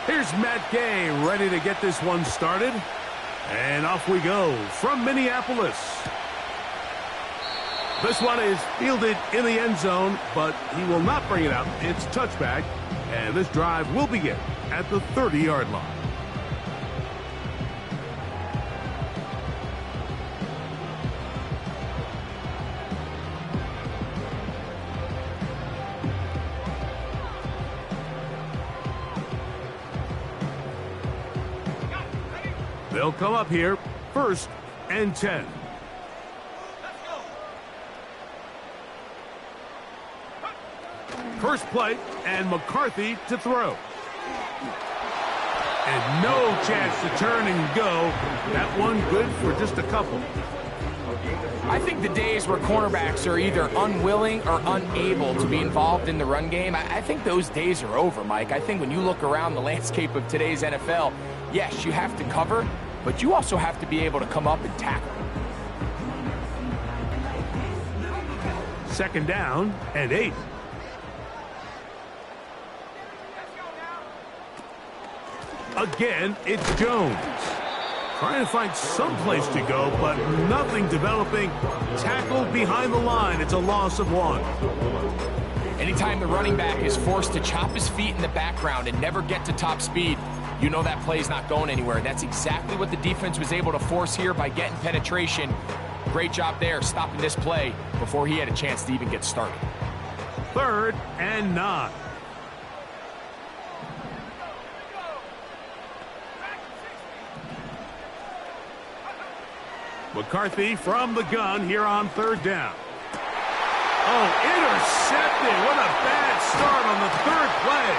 Here's Matt Gay ready to get this one started. And off we go from Minneapolis. This one is fielded in the end zone, but he will not bring it out. It's touchback, and this drive will begin at the 30-yard line. They'll come up here, 1st and 10. First play, and McCarthy to throw. And no chance to turn and go. That one good for just a couple. I think the days where cornerbacks are either unwilling or unable to be involved in the run game, I think those days are over, Mike. I think when you look around the landscape of today's NFL, yes, you have to cover, but you also have to be able to come up and tackle. 2nd down and 8. Again, it's Jones. Trying to find some place to go, but nothing developing. Tackled behind the line. It's a loss of 1. Anytime the running back is forced to chop his feet in the background and never get to top speed, you know that play's not going anywhere. That's exactly what the defense was able to force here by getting penetration. Great job there, stopping this play before he had a chance to even get started. 3rd and 9. McCarthy from the gun here on 3rd down. Oh, intercepted. What a bad start on the 3rd play.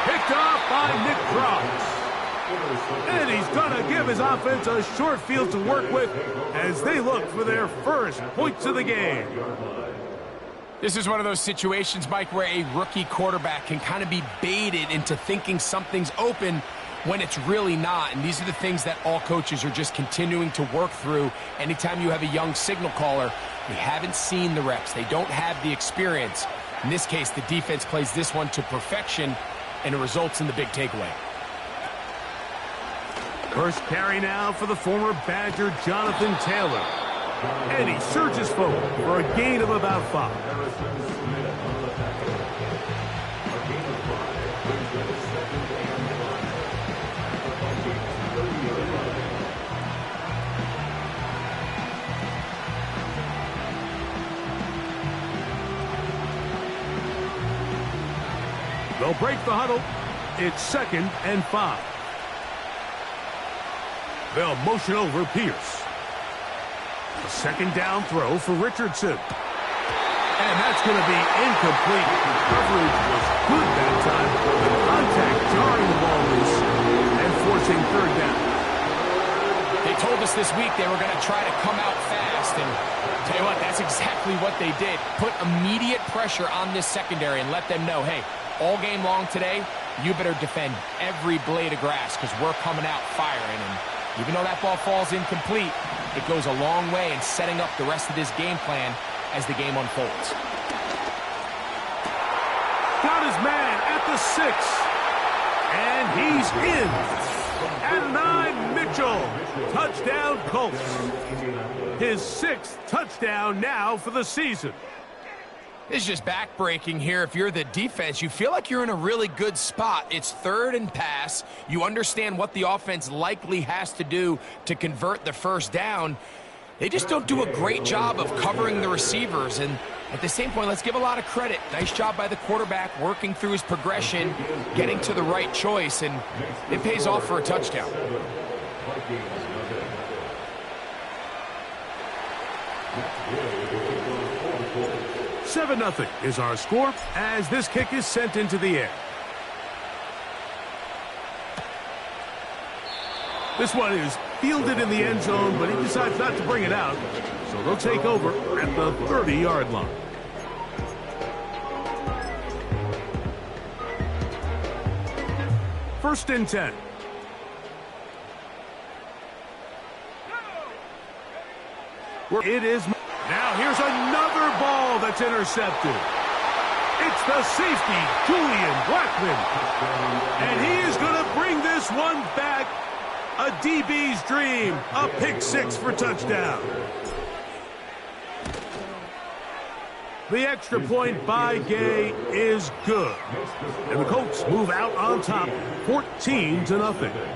Picked off by Nick Cross. And he's going to give his offense a short field to work with as they look for their first points of the game. This is one of those situations, Mike, where a rookie quarterback can kind of be baited into thinking something's open when it's really not. And these are the things that all coaches are just continuing to work through. Anytime you have a young signal caller, they haven't seen the reps. They don't have the experience. In this case, the defense plays this one to perfection, and it results in the big takeaway. First carry now for the former Badger, Jonathan Taylor. And he surges forward for a gain of about 5. They'll break the huddle. It's 2nd and 5. They'll motion over Pierce. A 2nd down throw for Richardson. And that's going to be incomplete. Coverage was good that time. The contact jarring the ball loose and forcing 3rd down. They told us this week they were going to try to come out fast, and tell you what, that's exactly what they did. Put immediate pressure on this secondary and let them know, hey, all game long today, you better defend every blade of grass because we're coming out firing. And even though that ball falls incomplete, it goes a long way in setting up the rest of this game plan as the game unfolds. Got his man at the 6. And he's in. At 9, Mitchell. Touchdown, Colts. His 6th touchdown now for the season. This is just backbreaking here. If you're the defense, you feel like you're in a really good spot. It's 3rd and pass. You understand what the offense likely has to do to convert the 1st down. They just don't do a great job of covering the receivers. And at the same point, let's give a lot of credit. Nice job by the quarterback working through his progression, getting to the right choice, and it pays off for a touchdown. Seven 0 is our score as this kick is sent into the air. This one is fielded in the end zone, but he decides not to bring it out. So they'll take over at the 30-yard line. First and 10. It is. Now here's another ball that's intercepted. It's the safety, Julian Blackmon. And he is going to bring this one back. A DB's dream. A pick six for touchdown. The extra point by Gay is good. And the Colts move out on top, 14-0.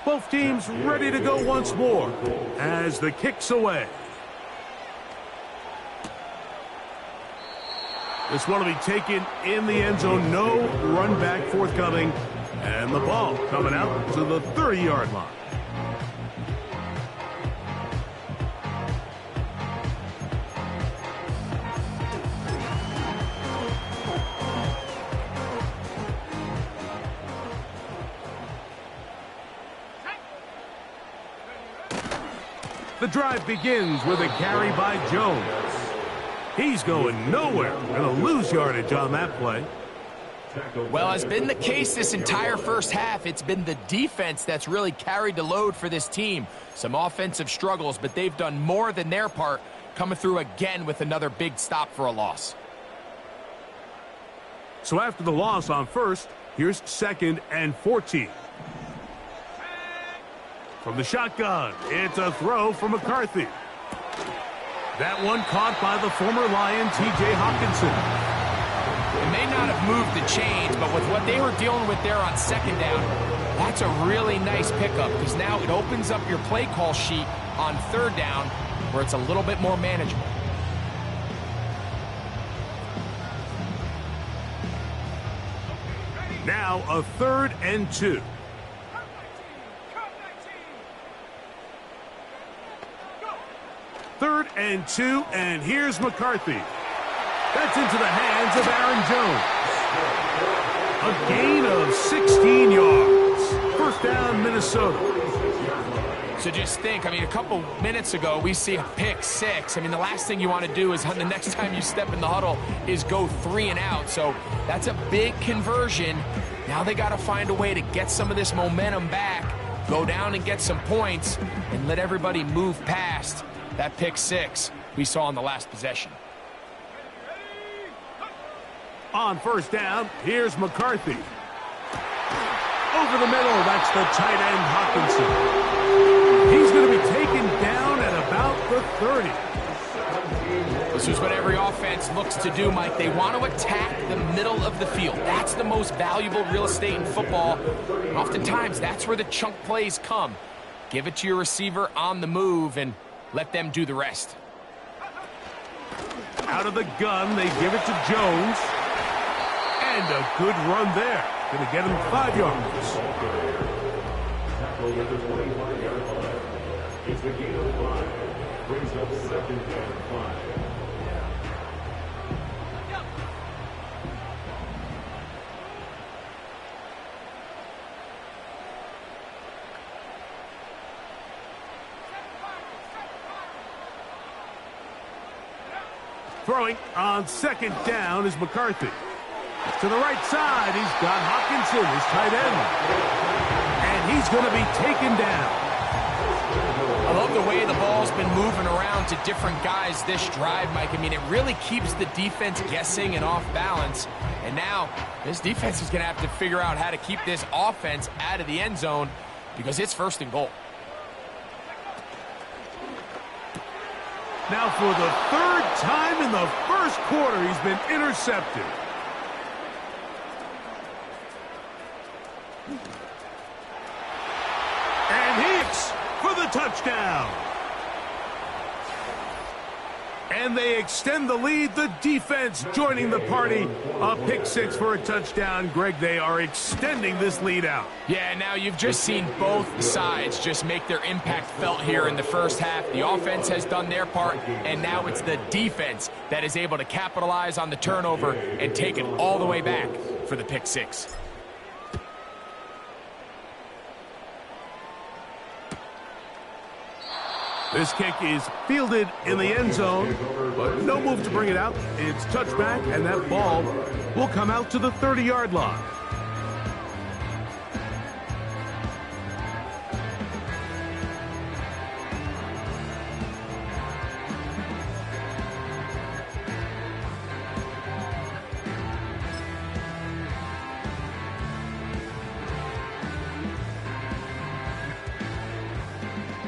Both teams ready to go once more as the kick's away. This one will be taken in the end zone. No run back forthcoming. And the ball coming out to the 30-yard line. The drive begins with a carry by Jones. He's going nowhere. Going to lose yardage on that play. Well, as been the case this entire first half, it's been the defense that's really carried the load for this team. Some offensive struggles, but they've done more than their part, coming through again with another big stop for a loss. So after the loss on first, here's 2nd and 14. From the shotgun, it's a throw from McCarthy. That one caught by the former Lion, T.J. Hockenson. It may not have moved the chains, but with what they were dealing with there on 2nd down, that's a really nice pickup because now it opens up your play call sheet on 3rd down where it's a little bit more manageable. Now a 3rd and 2. Third and 2, and here's McCarthy. That's into the hands of Aaron Jones. A gain of 16 yards. First down, Minnesota. So just think, a couple minutes ago, we see a pick six. The last thing you want to do is the next time you step in the huddle is go 3 and out. So that's a big conversion. Now they got to find a way to get some of this momentum back, go down and get some points, and let everybody move past that pick six we saw in the last possession. On first down, here's McCarthy. Over the middle, that's the tight end Hockenson. He's going to be taken down at about the 30. This is what every offense looks to do, Mike. They want to attack the middle of the field. That's the most valuable real estate in football. And oftentimes, that's where the chunk plays come. Give it to your receiver on the move and let them do the rest. Out of the gun, they give it to Jones. And a good run there. Going to get him 5 yards. It's the gain of 5. Brings up 2nd and 5. Throwing on 2nd down is McCarthy. To the right side, he's got Hockenson, his tight end. And he's going to be taken down. I love the way the ball's been moving around to different guys this drive, Mike. It really keeps the defense guessing and off balance. And now, this defense is going to have to figure out how to keep this offense out of the end zone because it's 1st and goal. Now for the 3rd time in the first quarter, he's been intercepted. And Hicks for the touchdown. And they extend the lead. The defense joining the party. A pick six for a touchdown. Greg, they are extending this lead out. Yeah, now you've just seen both sides just make their impact felt here in the first half. The offense has done their part, and now it's the defense that is able to capitalize on the turnover and take it all the way back for the pick six. This kick is fielded in the end zone, but no move to bring it out. It's touchback, and that ball will come out to the 30-yard line.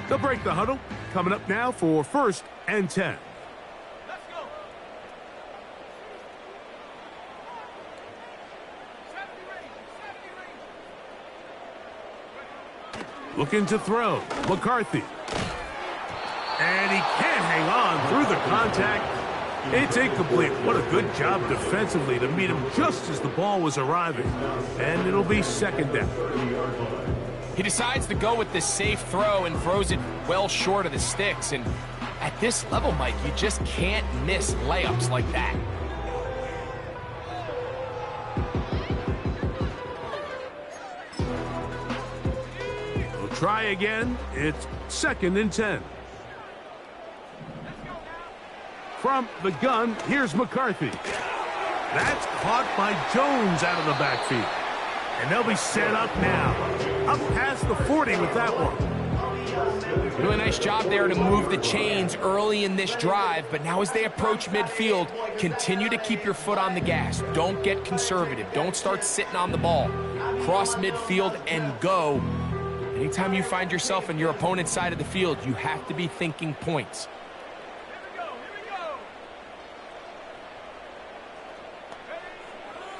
They'll break the huddle. Coming up now for 1st and 10. Looking to throw. McCarthy. And he can't hang on through the contact. It's incomplete. What a good job defensively to meet him just as the ball was arriving. And it'll be 2nd down. He decides to go with this safe throw and throws it well short of the sticks. And at this level, Mike, you just can't miss layups like that. We'll try again. It's 2nd and 10. From the gun, here's McCarthy. That's caught by Jones out of the backfield. And they'll be set up now. Up past the 40 with that one. Really nice job there to move the chains early in this drive, but now as they approach midfield, continue to keep your foot on the gas. Don't get conservative. Don't start sitting on the ball. Cross midfield and go. Anytime you find yourself on your opponent's side of the field, you have to be thinking points.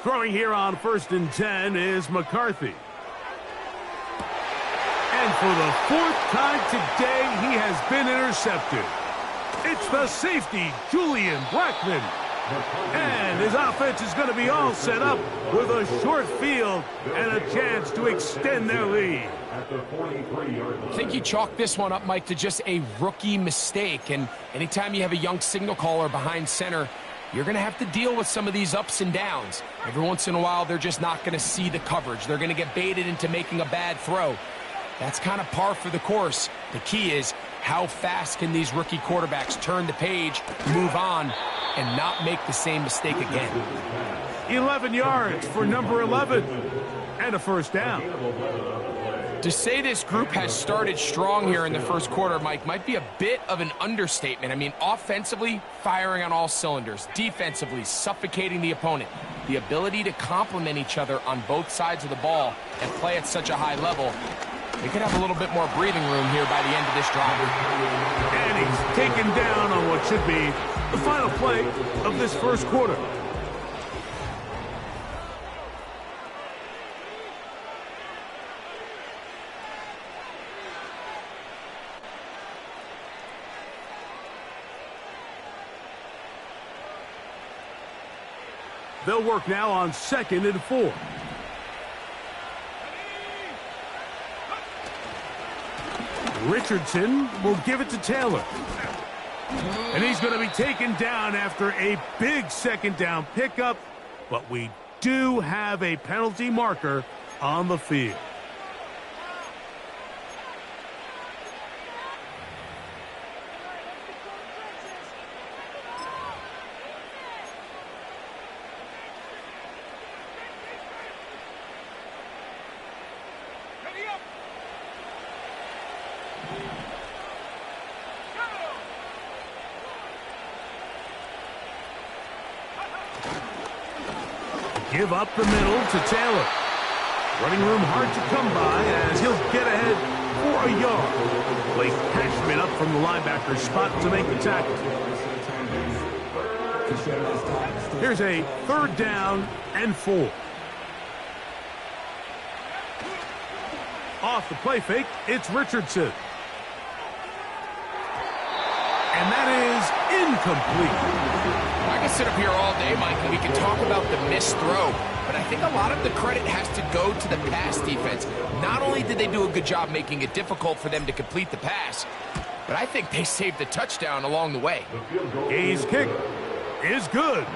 Throwing here on 1st and 10 is McCarthy. And for the 4th time today, he has been intercepted. It's the safety, Julian Blackmon. And his offense is going to be all set up with a short field and a chance to extend their lead. I think you chalk this one up, Mike, to just a rookie mistake. And anytime you have a young signal caller behind center, you're going to have to deal with some of these ups and downs. Every once in a while, they're just not going to see the coverage. They're going to get baited into making a bad throw. That's kind of par for the course. The key is, how fast can these rookie quarterbacks turn the page, move on, and not make the same mistake again? 11 yards for number 11, and a 1st down. To say this group has started strong here in the 1st quarter, Mike, might be a bit of an understatement. I mean, offensively, firing on all cylinders. Defensively, suffocating the opponent. The ability to complement each other on both sides of the ball and play at such a high level. They could have a little bit more breathing room here by the end of this drive. And he's taken down on what should be the final play of this 1st quarter. They'll work now on 2nd and 4. Richardson will give it to Taylor. And he's going to be taken down after a big 2nd down pickup. But we do have a penalty marker on the field. Give up the middle to Taylor. Running room hard to come by as he'll get ahead for a yard. Blake Cashman up from the linebacker's spot to make the tackle. Here's a 3rd down and 4. Off the play fake, it's Richardson. And that is incomplete. I can sit up here all day, Mike, and we can talk about the missed throw, but I think a lot of the credit has to go to the pass defense. Not only did they do a good job making it difficult for them to complete the pass, but I think they saved the touchdown along the way. Gay's kick is good,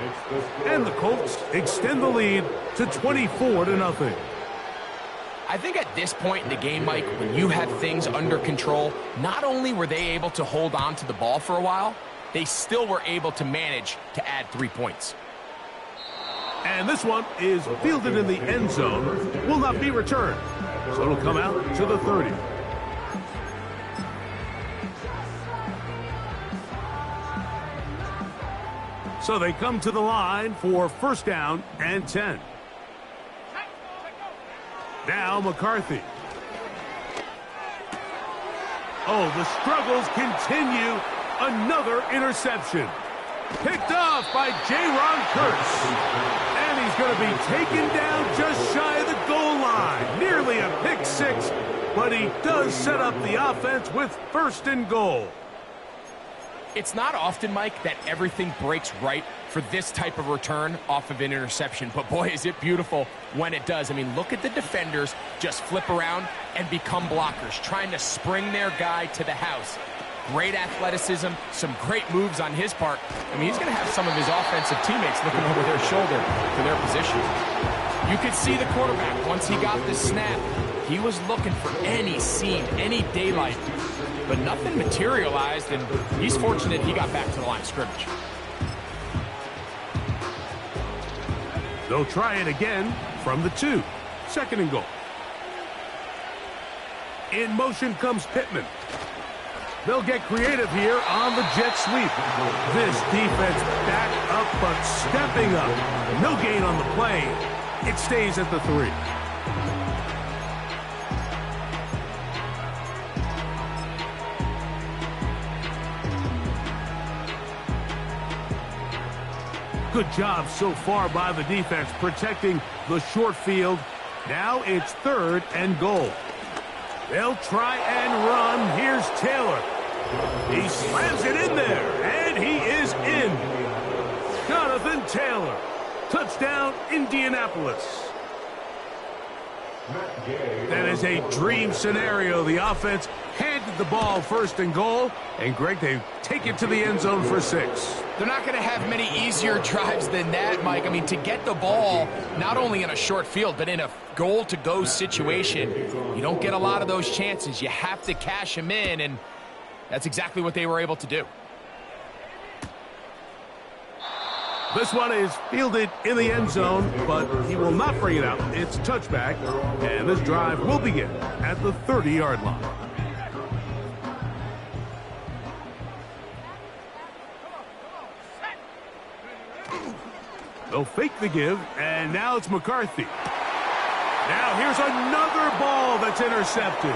and the Colts extend the lead to 24-0. I think at this point in the game, Mike, when you have things under control, not only were they able to hold on to the ball for a while, they still were able to manage to add 3 points. And this one is fielded in the end zone, will not be returned. So it'll come out to the 30. So they come to the line for 1st down and 10. Now McCarthy. Oh, the struggles continue. Another interception. Picked off by Jaron Curse. And he's going to be taken down just shy of the goal line. Nearly a pick six, but he does set up the offense with 1st and goal. It's not often, Mike, that everything breaks right for this type of return off of an interception. But boy, is it beautiful when it does. I mean, look at the defenders just flip around and become blockers, trying to spring their guy to the house. Great athleticism, some great moves on his part. I mean, he's going to have some of his offensive teammates looking over their shoulder for their position. You could see the quarterback, once he got the snap, he was looking for any seam, any daylight. But nothing materialized, and he's fortunate he got back to the line of scrimmage. They'll try it again from the 2. 2nd and goal. In motion comes Pittman. They'll get creative here on the jet sweep. This defense back up, but stepping up. No gain on the play. It stays at the 3. Good job so far by the defense protecting the short field. Now it's 3rd and goal. They'll try and run. Here's Taylor. He slams it in there, and he is in. Jonathan Taylor. Touchdown, Indianapolis. That is a dream scenario. The offense handed the ball 1st and goal, and Greg, they take it to the end zone for 6. They're not going to have many easier drives than that, Mike. I mean, to get the ball, not only in a short field, but in a goal-to-go situation, you don't get a lot of those chances. You have to cash them in, and that's exactly what they were able to do. This one is fielded in the end zone, but he will not bring it out. It's touchback, and this drive will begin at the 30-yard line. They'll fake the give, and now it's McCarthy. Now here's another ball that's intercepted.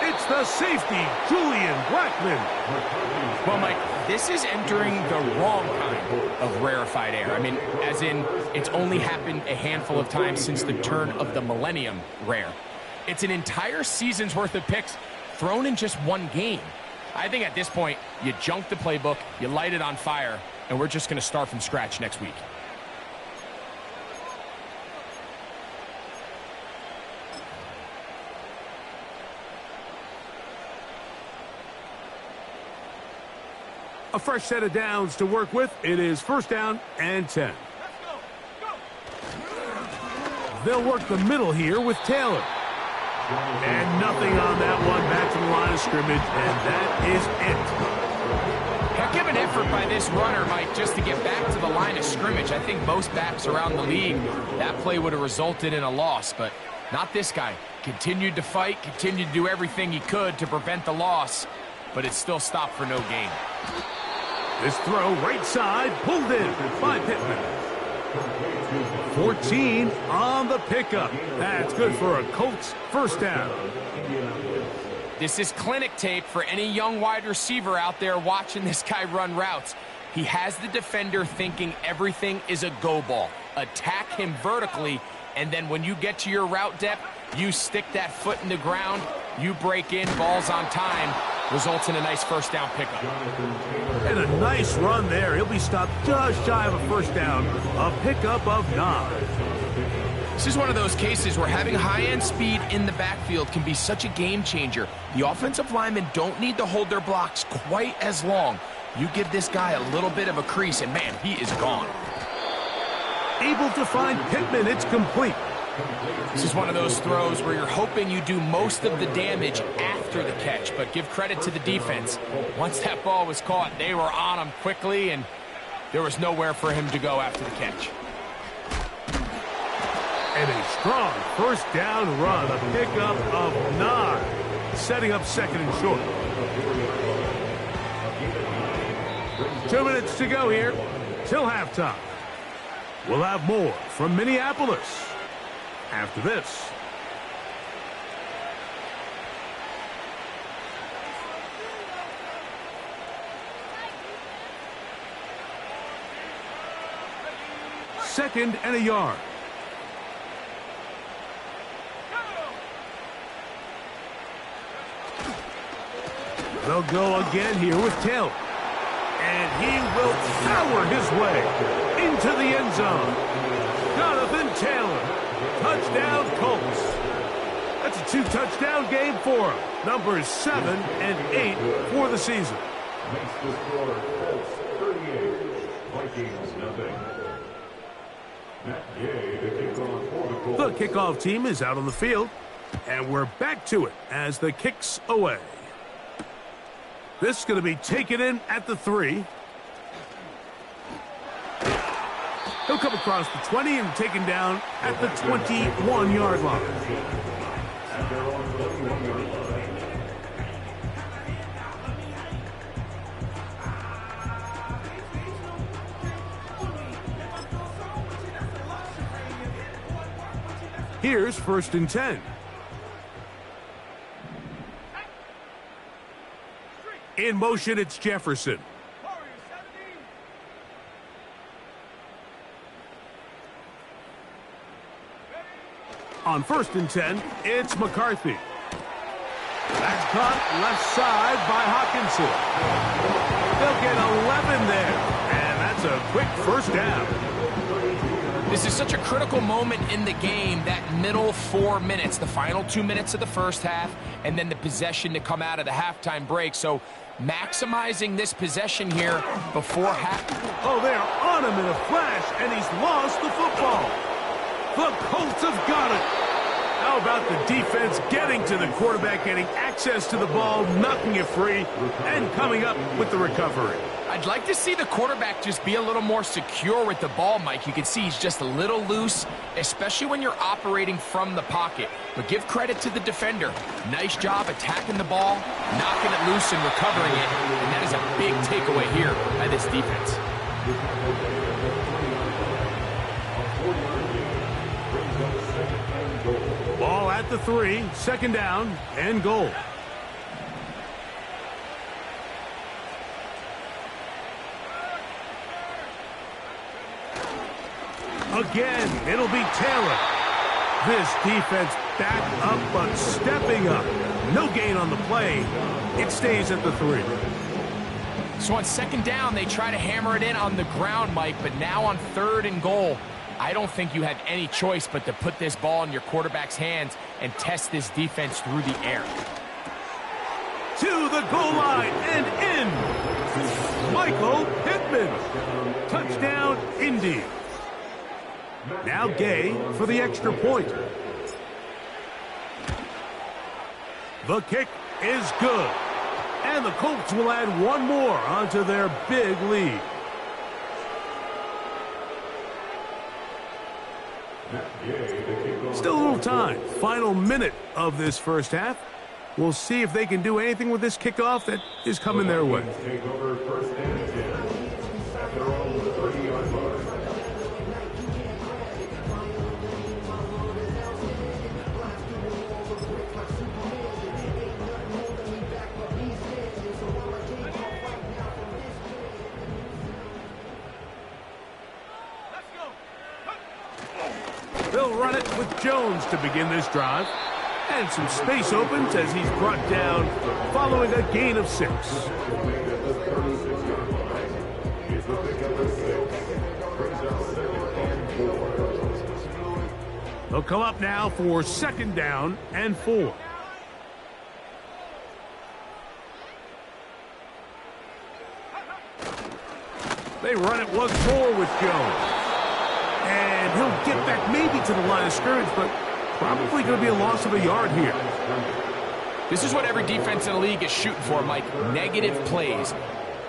It's the safety, Julian Blackmon. Well, Mike, this is entering the wrong kind of rarefied air. I mean, as in, it's only happened a handful of times since the turn of the millennium rare. It's an entire season's worth of picks thrown in just one game. I think at this point, you junk the playbook, you light it on fire, and we're just going to start from scratch next week. A fresh set of downs to work with. It is 1st down and 10. They'll work the middle here with Taylor. And nothing on that one. Back to the line of scrimmage, and that is it. Heck of an effort by this runner, Mike, just to get back to the line of scrimmage. I think most backs around the league, that play would have resulted in a loss, but not this guy. Continued to fight, continued to do everything he could to prevent the loss, but it still stopped for no gain. This throw right side, pulled in by Pittman. 14 on the pickup. That's good for a Colts 1st down. This is clinic tape for any young wide receiver out there watching this guy run routes. He has the defender thinking everything is a go ball. Attack him vertically, and then when you get to your route depth, you stick that foot in the ground, you break in, ball's on time, results in a nice 1st down pickup. And a nice run there. He'll be stopped just shy of a 1st down. A pickup of 9. This is one of those cases where having high-end speed in the backfield can be such a game changer. The offensive linemen don't need to hold their blocks quite as long. You give this guy a little bit of a crease, and man, he is gone. Able to find Pittman. It's complete. This is one of those throws where you're hoping you do most of the damage after the catch, but give credit to the defense. Once that ball was caught, they were on him quickly, and there was nowhere for him to go after the catch. And a strong 1st down run, a pickup of 9, setting up 2nd and short. 2 minutes to go here till halftime. We'll have more from Minneapolis after this. 2nd and a yard. They'll go again here with Taylor. And he will power his way into the end zone. Jonathan Taylor. Touchdown, Colts. That's a 2-touchdown game for him. Numbers 7 and 8 for the season. Makes the score Colts 38, Vikings nothing. Matt Gay to kick off for the Colts. The kickoff team is out on the field, and we're back to it as the kick's away. This is going to be taken in at the 3. He'll come across the 20 and taken down at the 21-yard line. Here's 1st and 10. In motion, it's Jefferson. On 1st and 10, it's McCarthy. That's caught left side by Hockenson. They'll get 11 there, and that's a quick 1st down. This is such a critical moment in the game, that middle 4 minutes, the final 2 minutes of the first half, and then the possession to come out of the halftime break. So maximizing this possession here before half. Oh, they're on him in a flash, and he's lost the football. The Colts have got it. How about the defense getting to the quarterback, getting access to the ball, knocking it free, and coming up with the recovery? I'd like to see the quarterback just be a little more secure with the ball, Mike. You can see he's just a little loose, especially when you're operating from the pocket. But give credit to the defender. Nice job attacking the ball, knocking it loose and recovering it. And that is a big takeaway here by this defense. Ball at the 3, 2nd down and goal. Again, it'll be Taylor. This defense back up but stepping up. No gain on the play. It stays at the 3. So on 2nd down, they try to hammer it in on the ground, Mike, but now on 3rd and goal, I don't think you have any choice but to put this ball in your quarterback's hands and test this defense through the air. To the goal line and in. Michael Pittman. Touchdown, Indy. Now Gay for the extra point. The kick is good. And the Colts will add one more onto their big lead. Still a little time. Final minute of this first half. We'll see if they can do anything with this kickoff that is coming their way. Take over 1st and 10 at their own 30-yard line. They'll run it with Jones to begin this drive. And some space opens as he's brought down following a gain of 6. They'll come up now for 2nd down and 4. They run it once more with Jones. And he'll get back maybe to the line of scrimmage, but probably going to be a loss of a yard here. This is what every defense in the league is shooting for, Mike. Negative plays.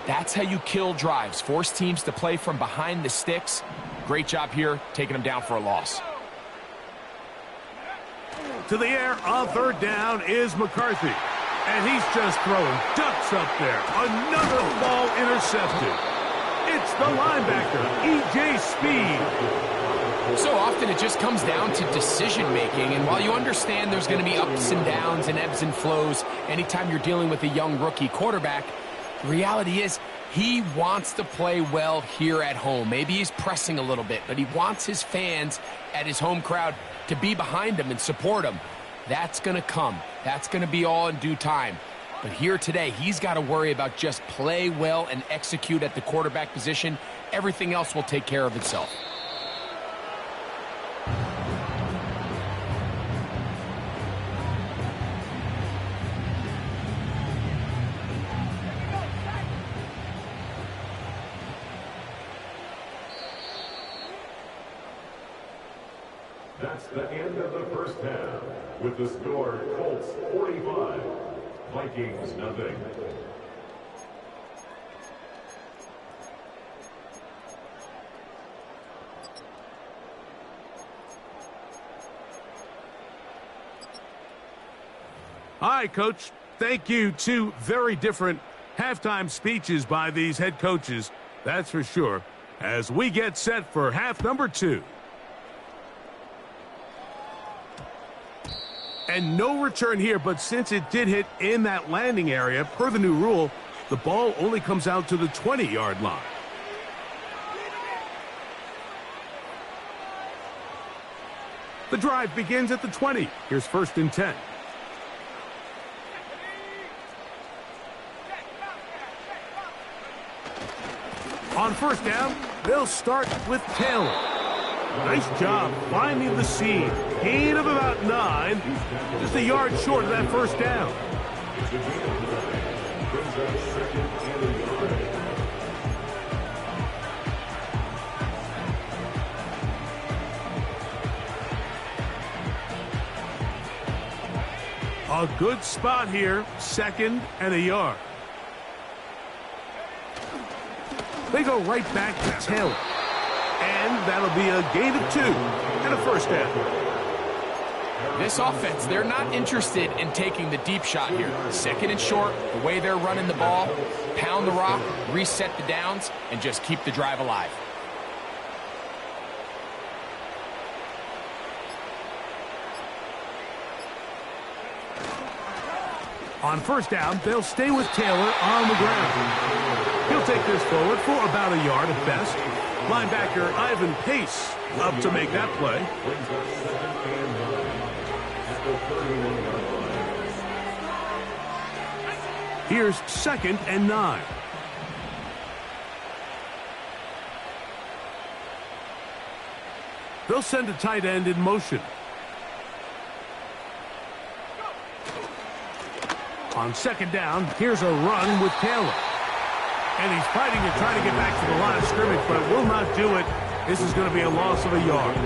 That's how you kill drives. Force teams to play from behind the sticks. Great job here, taking them down for a loss. To the air on 3rd down is McCarthy. And he's just throwing ducks up there. Another ball intercepted. It's the linebacker, E.J. Speed. So often it just comes down to decision-making, and while you understand there's going to be ups and downs and ebbs and flows anytime you're dealing with a young rookie quarterback, the reality is He wants to play well here at home. Maybe he's pressing a little bit, but he wants his fans at his home crowd to be behind him and support him. That's going to come. That's going to be all in due time. But here today, he's got to worry about just play well and execute at the quarterback position. Everything else will take care of itself. That's the end of the first half. With the score, Colts 45, Vikings nothing. Hi, Coach. Thank you. Two very different halftime speeches by these head coaches, that's for sure, as we get set for half number 2. And no return here, but since it did hit in that landing area, per the new rule, the ball only comes out to the 20-yard line. The drive begins at the 20. Here's 1st and 10. On 1st down, they'll start with Taylor. Nice job finding the seam. Gain of about 9. Just a yard short of that 1st down. A good spot here. 2nd and a yard. They go right back to Taylor. And that'll be a gain of 2 and a 1st down. This offense, they're not interested in taking the deep shot here. 2nd and short, the way they're running the ball, pound the rock, reset the downs, and just keep the drive alive. On 1st down, they'll stay with Taylor on the ground. He'll take this forward for about a yard at best. Linebacker Ivan Pace up to make that play. Here's 2nd and 9. They'll send a tight end in motion. On 2nd down, here's a run with Taylor. And he's fighting to try to get back to the line of scrimmage, but will not do it. This is going to be a loss of a yard.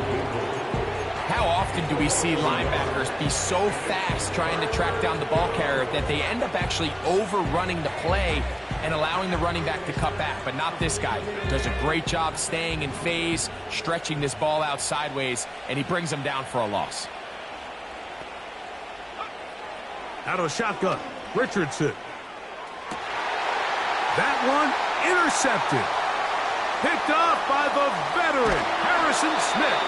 How often do we see linebackers be so fast trying to track down the ball carrier that they end up actually overrunning the play and allowing the running back to cut back? But not this guy. Does a great job staying in phase, stretching this ball out sideways, and he brings them down for a loss. Out of a shotgun, Richardson. That one intercepted. Picked off by the veteran, Harrison Smith.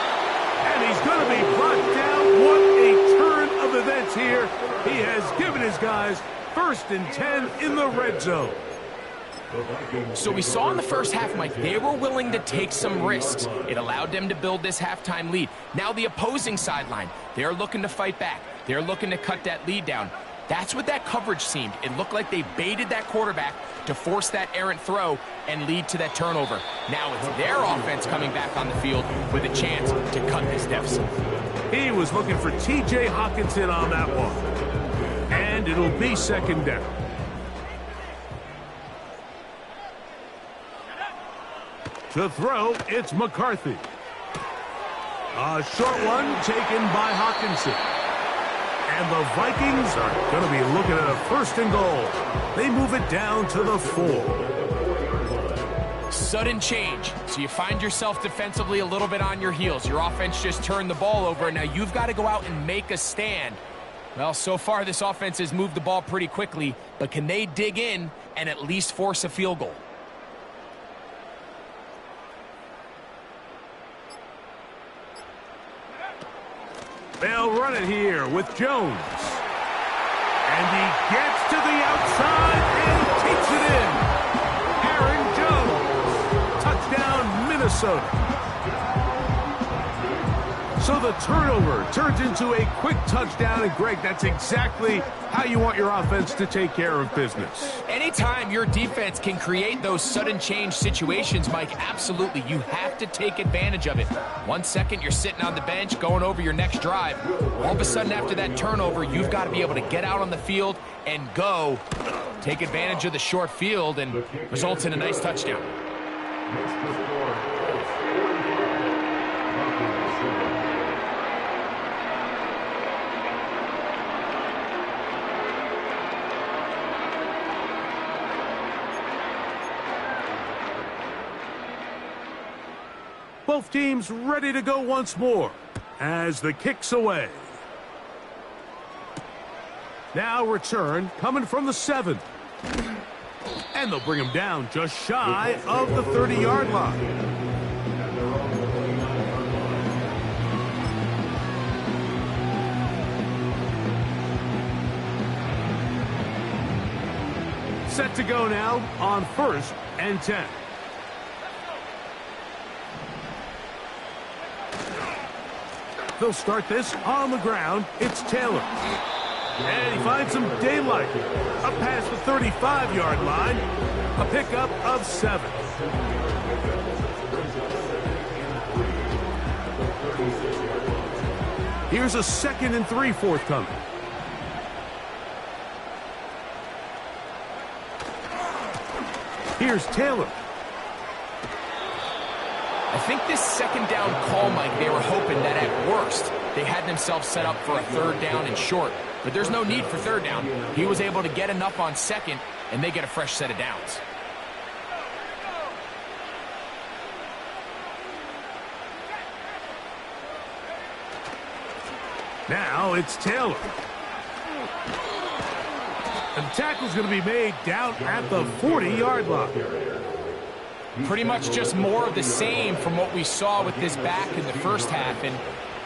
And he's going to be brought down. What a turn of events here. He has given his guys 1st and 10 in the red zone. So we saw in the first half, Mike, they were willing to take some risks. It allowed them to build this halftime lead. Now the opposing sideline, they're looking to fight back. They're looking to cut that lead down. That's what that coverage seemed. It looked like they baited that quarterback to force that errant throw and lead to that turnover. Now it's their offense coming back on the field with a chance to cut this deficit. He was looking for T.J. Hockenson on that one. And it'll be 2nd down. To throw, it's McCarthy. A short one taken by Hockenson. And the Vikings are going to be looking at a 1st and goal. They move it down to the 4. Sudden change. So you find yourself defensively a little bit on your heels. Your offense just turned the ball over. Now you've got to go out and make a stand. Well, so far this offense has moved the ball pretty quickly, but can they dig in and at least force a field goal? They'll run it here with Jones. And he gets to the outside and takes it in. Harry Minnesota. So the turnover turns into a quick touchdown, and Greg, that's exactly how you want your offense to take care of business. Anytime your defense can create those sudden change situations, Mike, absolutely, you have to take advantage of it. 1 second, you're sitting on the bench, going over your next drive. All of a sudden, after that turnover, you've got to be able to get out on the field and go. Take advantage of the short field, and results in a nice touchdown. Both teams ready to go once more as the kick's away. Now return coming from the 7. And they'll bring him down just shy of the 30-yard line. Set to go now on 1st and 10. They'll start this on the ground. It's Taylor. And he finds some daylight. Up past the 35-yard line. A pickup of 7. Here's a 2nd and 3 forthcoming. Here's Taylor. I think this 2nd down call, Mike, they were hoping that at worst they had themselves set up for a 3rd down and short. But there's no need for 3rd down. He was able to get enough on 2nd, and they get a fresh set of downs. Now it's Taylor. And the tackle's going to be made down at the 40-yard line. Pretty much just more of the same from what we saw with this back in the first half. And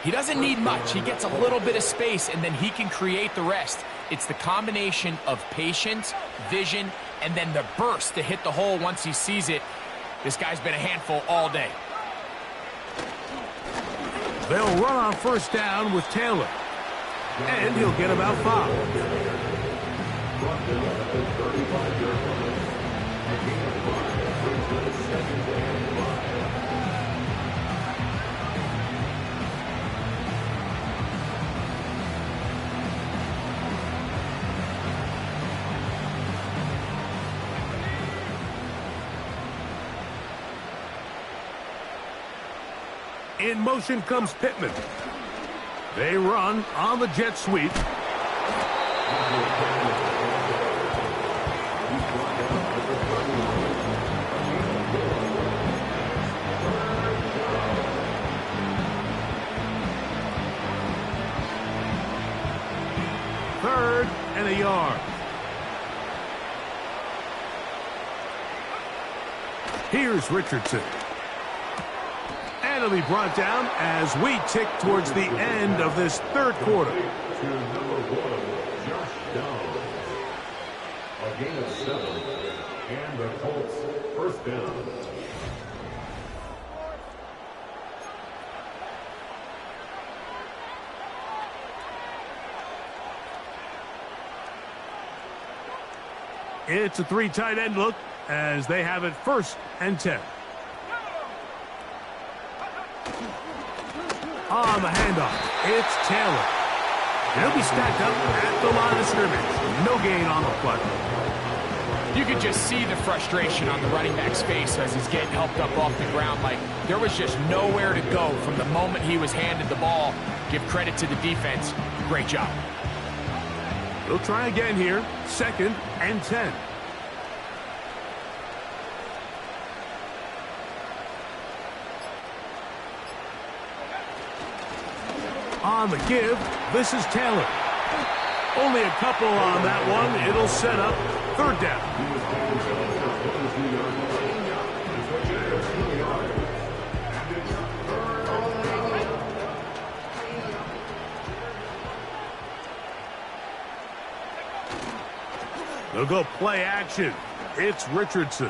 he doesn't need much. He gets a little bit of space, and then he can create the rest. It's the combination of patience, vision, and then the burst to hit the hole once he sees it. This guy's been a handful all day. They'll run on 1st down with Taylor. And he'll get about 5. In motion comes Pittman. They run on the jet sweep. Third and a yard. Here's Richardson. And it'll be brought down as we tick towards the end of this 3rd quarter. To number 1, Josh Downs. A gain of 7. And the Colts 1st down. It's a 3 tight end look as they have it 1st and 10. On the handoff, it's Taylor. He'll be stacked up at the line of scrimmage. No gain on the play. You could just see the frustration on the running back's face as he's getting helped up off the ground. Like, there was just nowhere to go from the moment he was handed the ball. Give credit to the defense. Great job. They'll try again here. 2nd and 10. On the give, this is Taylor. Only a couple on that one. It'll set up 3rd down. They'll go play action. It's Richardson.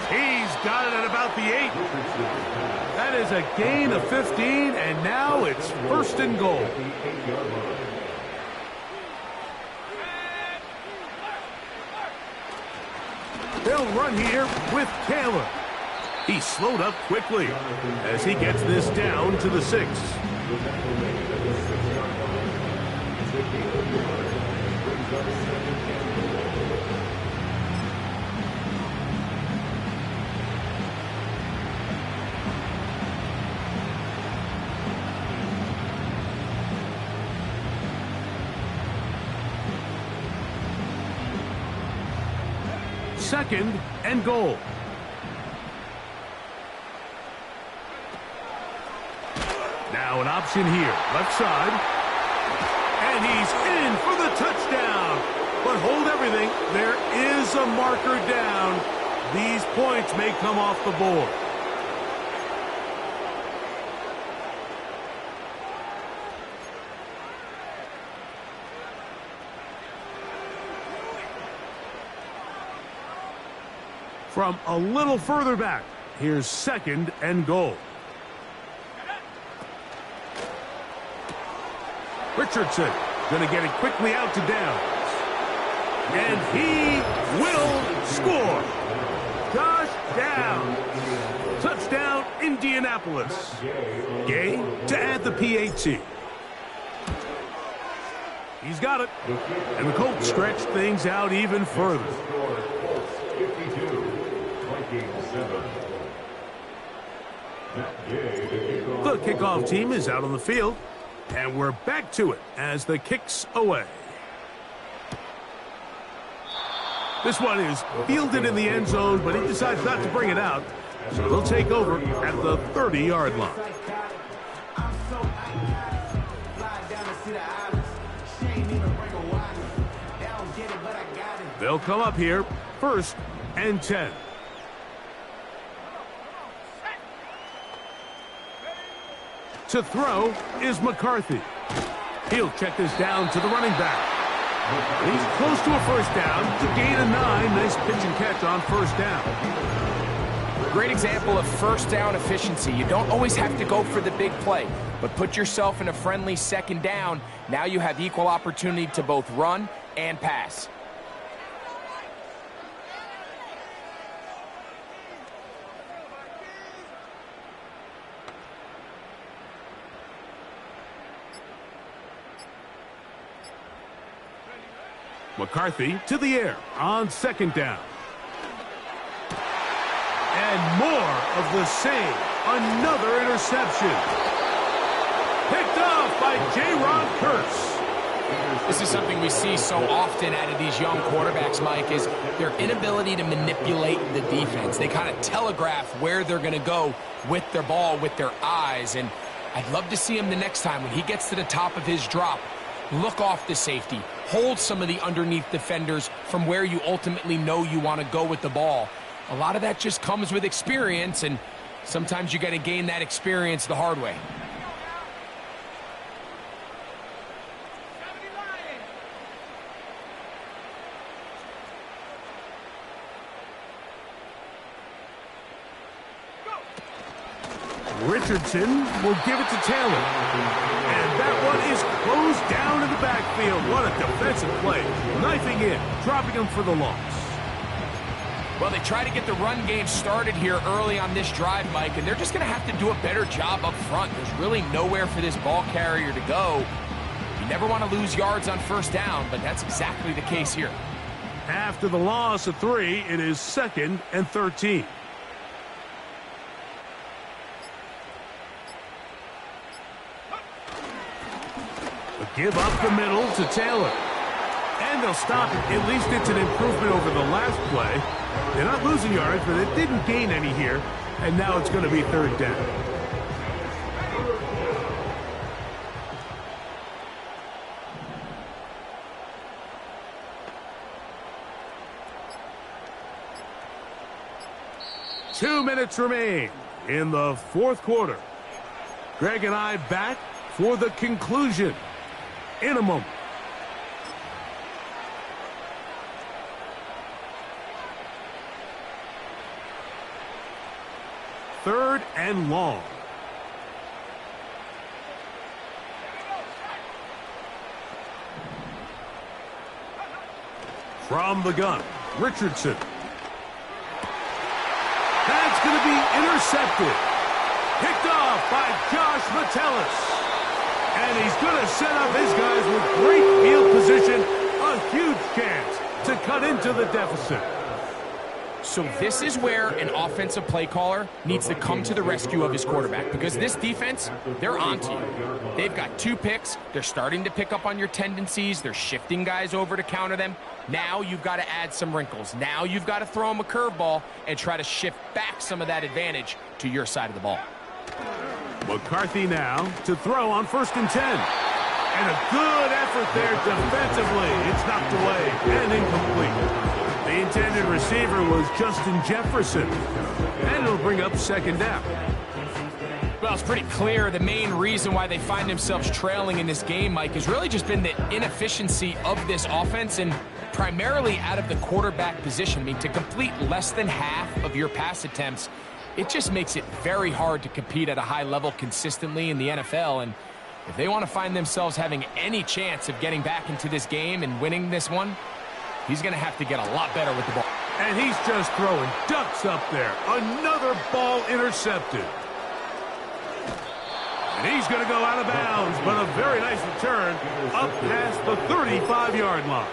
He's got it at about the 8. That is a gain of 15, and now it's first and goal. They'll run here with Taylor. He slowed up quickly as he gets this down to the 6. Second and goal. Now an option here, left side. And he's in for the touchdown. But hold everything, there is a marker down. These points may come off the board. From a little further back, here's second and goal. Richardson going to get it quickly out to Downs. And he will score. Touchdown. Touchdown, Indianapolis. Gay to add the PAT. He's got it. And the Colts stretch things out even further. The kickoff team is out on the field, and we're back to it as the kick's away. This one is fielded in the end zone, but he decides not to bring it out, so they'll take over at the 30-yard line. They'll come up here, first and 10. To throw is McCarthy. He'll check this down to the running back. He's close to a first down to gain a 9. Nice pitch and catch on first down. Great example of first down efficiency. You don't always have to go for the big play, but put yourself in a friendly second down. Now you have equal opportunity to both run and pass. McCarthy to the air on second down. And more of the same. Another interception. Picked off by J-Ron Kearse. This is something we see so often out of these young quarterbacks, Mike, is their inability to manipulate the defense. They kind of telegraph where they're going to go with their ball, with their eyes. And I'd love to see him the next time when he gets to the top of his drop. Look off the safety. Hold some of the underneath defenders from where you ultimately know you want to go with the ball. A lot of that just comes with experience, and sometimes you got to gain that experience the hard way. Richardson will give it to Taylor. And that one is closed down in the backfield. What a defensive play. Knifing in, dropping him for the loss. Well, they try to get the run game started here early on this drive, Mike, and they're just going to have to do a better job up front. There's really nowhere for this ball carrier to go. You never want to lose yards on first down, but that's exactly the case here. After the loss of 3, it is second and 13. Give up the middle to Taylor. And they'll stop it. At least it's an improvement over the last play. They're not losing yards, but it didn't gain any here. And now it's going to be third down. Two minutes remain in the fourth quarter. Greg and I back for the conclusion in a moment. 3rd and long. From the gun, Richardson. That's going to be intercepted. Picked off by Josh Metellus. And he's going to set up his guys with great field position. A huge chance to cut into the deficit. So this is where an offensive play caller needs to come to the rescue of his quarterback, because this defense, they're onto you. They've got 2 picks. They're starting to pick up on your tendencies. They're shifting guys over to counter them. Now you've got to add some wrinkles. Now you've got to throw them a curveball and try to shift back some of that advantage to your side of the ball. McCarthy now to throw on 1st and 10. And a good effort there defensively. It's knocked away and incomplete. The intended receiver was Justin Jefferson. And it'll bring up 2nd down. Well, it's pretty clear the main reason why they find themselves trailing in this game, Mike, has really just been the inefficiency of this offense and primarily out of the quarterback position. I mean, to complete less than half of your pass attempts, it just makes it very hard to compete at a high level consistently in the NFL. And if they want to find themselves having any chance of getting back into this game and winning this one, he's going to have to get a lot better with the ball. And he's just throwing ducks up there. Another ball intercepted. And he's going to go out of bounds, but a very nice return up past the 35-yard line.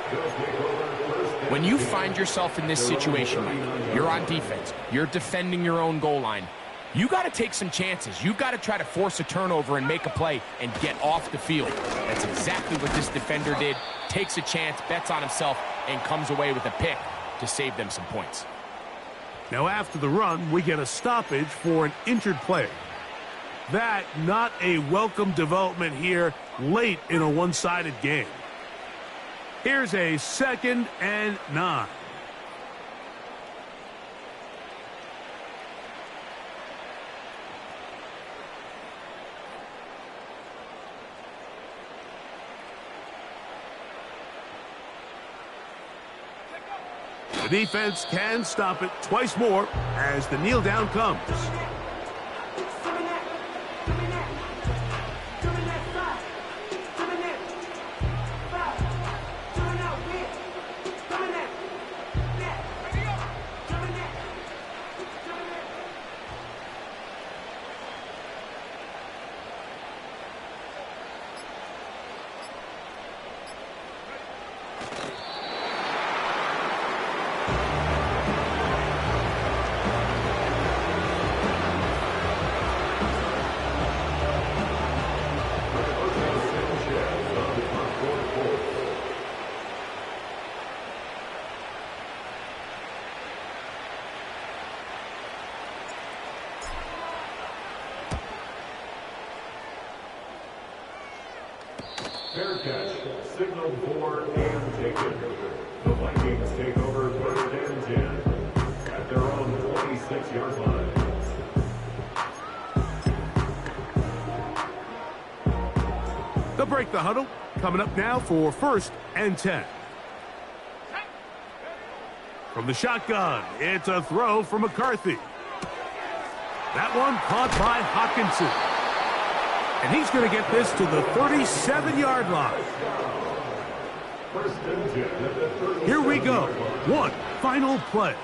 When you find yourself in this situation, Mike, you're on defense, you're defending your own goal line, you got to take some chances. You've got to try to force a turnover and make a play and get off the field. That's exactly what this defender did. Takes a chance, bets on himself, and comes away with a pick to save them some points. Now after the run, we get a stoppage for an injured player. That not a welcome development here late in a one-sided game. Here's a 2nd and 9. The defense can stop it twice more as the kneel down comes. Fair catch, signaled for and taken. The Vikings take over 3rd and 10 at their own 26-yard line. They'll break the huddle. Coming up now for 1st and 10. From the shotgun, it's a throw from McCarthy. That one caught by Hockenson. And he's going to get this to the 37-yard line. Here we go. One final play.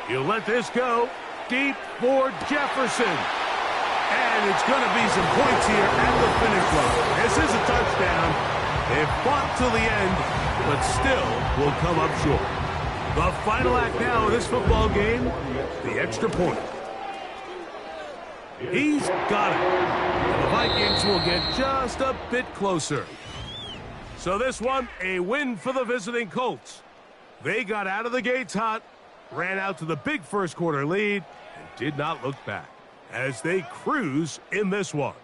You let this go deep for Jefferson. And it's going to be some points here at the finish line. This is a touchdown. They fought till the end, but still will come up short. The final act now of this football game, the extra point. He's got it. The Vikings will get just a bit closer. So this one, a win for the visiting Colts. They got out of the gates hot, ran out to the big first quarter lead, and did not look back as they cruise in this one.